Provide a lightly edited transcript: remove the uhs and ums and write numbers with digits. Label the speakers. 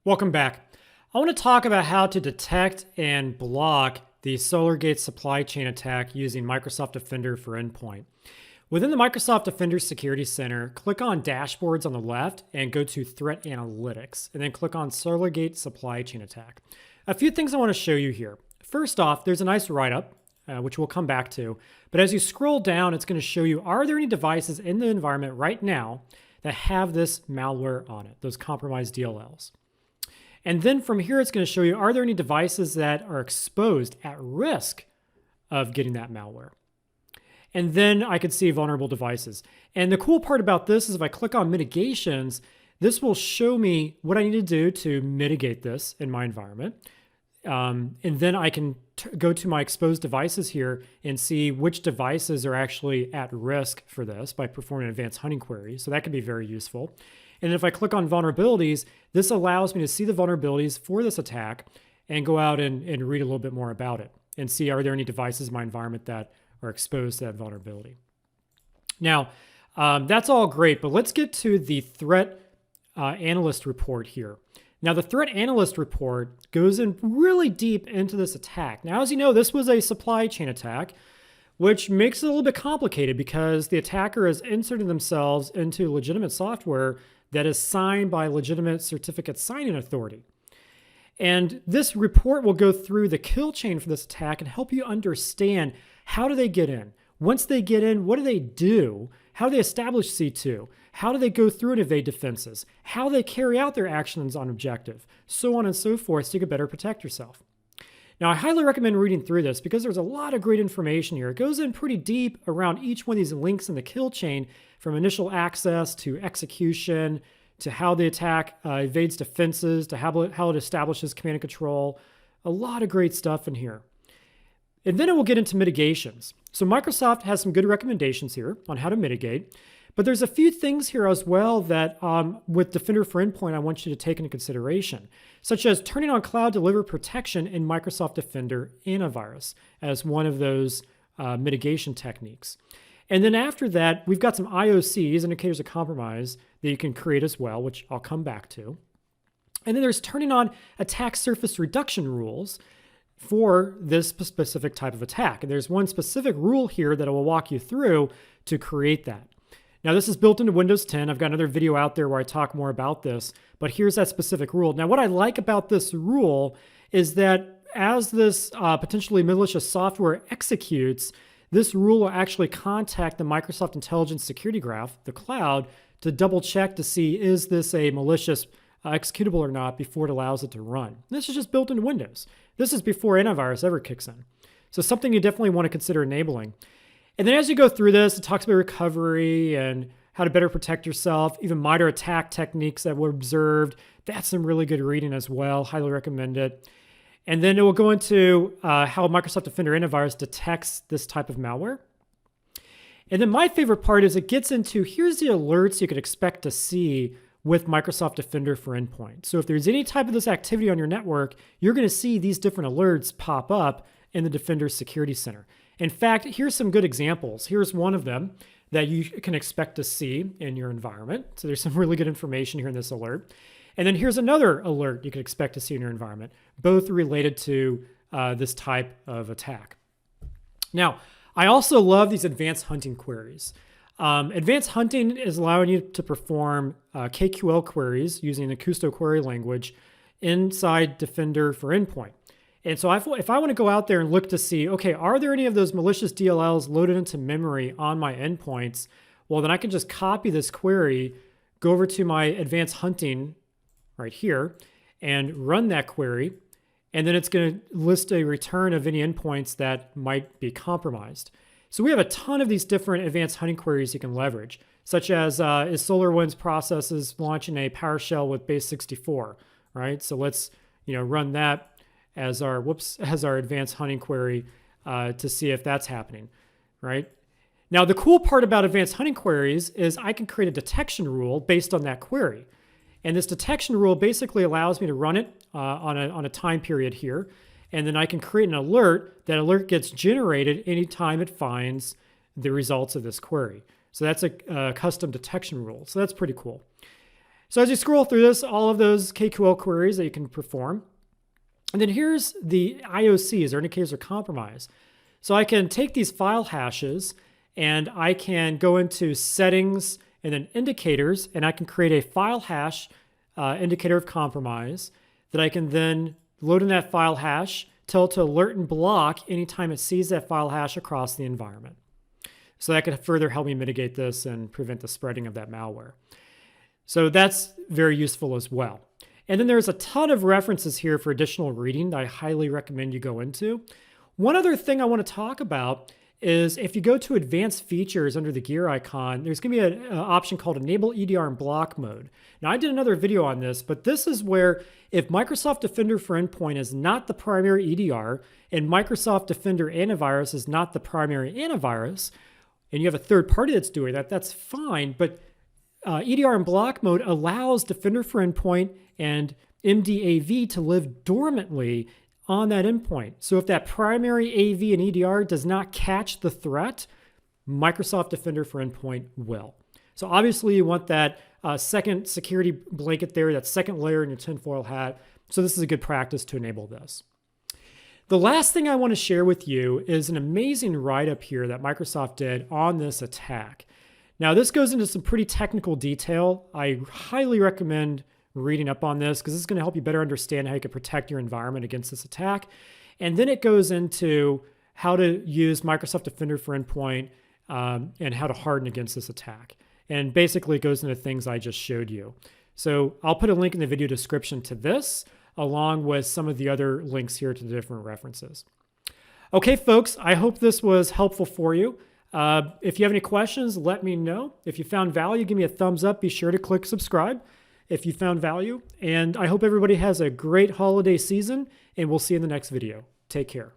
Speaker 1: Welcome back. I want to talk about how to detect and block the Solorigate supply chain attack using Microsoft Defender for Endpoint. Within the Microsoft Defender Security Center, click on Dashboards on the left and go to Threat Analytics, and then click on Solorigate Supply Chain Attack. A few things I want to show you here. First off, there's a nice write-up, which we'll come back to. But as you scroll down, it's going to show you, are there any devices in the environment right now that have this malware on it, those compromised DLLs? And then from here, it's going to show you, are there any devices that are exposed at risk of getting that malware? And then I could see vulnerable devices. And the cool part about this is if I click on Mitigations, this will show me what I need to do to mitigate this in my environment. And then I can go to my exposed devices here and see which devices are actually at risk for this by performing an advanced hunting query. So that can be very useful. And if I click on vulnerabilities, this allows me to see the vulnerabilities for this attack and go out and read a little bit more about it and see, are there any devices in my environment that are exposed to that vulnerability. Now, that's all great, but let's get to the threat analyst report here. Now, the threat analyst report goes in really deep into this attack. Now, as you know, this was a supply chain attack, which makes it a little bit complicated because the attacker has inserted themselves into legitimate software that is signed by a legitimate certificate signing authority. And this report will go through the kill chain for this attack and help you understand, how do they get in? Once they get in, what do they do? How do they establish C2? How do they go through and evade defenses? How do they carry out their actions on objective? So on and so forth, so you can better protect yourself. Now, I highly recommend reading through this because there's a lot of great information here. It goes in pretty deep around each one of these links in the kill chain, from initial access to execution, to how the attack evades defenses, to how it establishes command and control. A lot of great stuff in here. And then it will get into mitigations. So Microsoft has some good recommendations here on how to mitigate. But there's a few things here as well that with Defender for Endpoint, I want you to take into consideration, such as turning on cloud deliver protection in Microsoft Defender Antivirus as one of those mitigation techniques. And then after that, we've got some IOCs, indicators of compromise, that you can create as well, which I'll come back to. And then there's turning on attack surface reduction rules for this specific type of attack. And there's one specific rule here that I will walk you through to create that. Now, this is built into Windows 10. I've got another video out there where I talk more about this, but here's that specific rule. Now, what I like about this rule is that as this potentially malicious software executes, this rule will actually contact the Microsoft Intelligence Security Graph, the cloud, to double check to see, is this a malicious executable or not before it allows it to run. This is just built into Windows. This is before antivirus ever kicks in. So something you definitely want to consider enabling. And then as you go through this, it talks about recovery and how to better protect yourself, even MITRE attack techniques that were observed. That's some really good reading as well. Highly recommend it. And then it will go into how Microsoft Defender Antivirus detects this type of malware. And then my favorite part is it gets into, here's the alerts you could expect to see with Microsoft Defender for Endpoint. So if there's any type of this activity on your network, you're going to see these different alerts pop up in the Defender Security Center. In fact, here's some good examples. Here's one of them that you can expect to see in your environment. So there's some really good information here in this alert. And then here's another alert you can expect to see in your environment, both related to this type of attack. Now, I also love these advanced hunting queries. Advanced hunting is allowing you to perform KQL queries using the Custo query language inside Defender for Endpoint. And so if I want to go out there and look to see, okay, are there any of those malicious DLLs loaded into memory on my endpoints? Well, then I can just copy this query, go over to my advanced hunting right here, and run that query. And then it's going to list a return of any endpoints that might be compromised. So we have a ton of these different advanced hunting queries you can leverage, such as is SolarWinds processes launching a PowerShell with base 64, right? So let's run that as our advanced hunting query to see if that's happening, right? Now, the cool part about advanced hunting queries is I can create a detection rule based on that query. And this detection rule basically allows me to run it on a time period here. And then I can create an alert. That alert gets generated anytime it finds the results of this query. So that's a custom detection rule. So that's pretty cool. So as you scroll through this, all of those KQL queries that you can perform. And then here's the IOCs, or indicators of compromise. So I can take these file hashes and I can go into settings and then indicators, and I can create a file hash indicator of compromise that I can then load in that file hash, tell it to alert and block anytime it sees that file hash across the environment. So that could further help me mitigate this and prevent the spreading of that malware. So that's very useful as well. And then there's a ton of references here for additional reading that I highly recommend you go into. One other thing I want to talk about is if you go to advanced features under the gear icon, there's going to be an option called enable EDR in block mode. Now I did another video on this, but this is where if Microsoft Defender for Endpoint is not the primary EDR and Microsoft Defender Antivirus is not the primary antivirus, and you have a third party that's doing that, that's fine. But EDR in block mode allows Defender for Endpoint and MDAV to live dormantly on that endpoint. So if that primary AV and EDR does not catch the threat, Microsoft Defender for Endpoint will. So obviously you want that second security blanket there, that second layer in your tinfoil hat. So this is a good practice to enable this. The last thing I want to share with you is an amazing write-up here that Microsoft did on this attack. Now this goes into some pretty technical detail. I highly recommend reading up on this because this is going to help you better understand how you can protect your environment against this attack. And then it goes into how to use Microsoft Defender for Endpoint and how to harden against this attack. And basically it goes into things I just showed you. So I'll put a link in the video description to this, along with some of the other links here to the different references. Okay, folks, I hope this was helpful for you. If you have any questions, let me know. If you found value, give me a thumbs up. Be sure to click subscribe if you found value. And I hope everybody has a great holiday season, and we'll see you in the next video. Take care.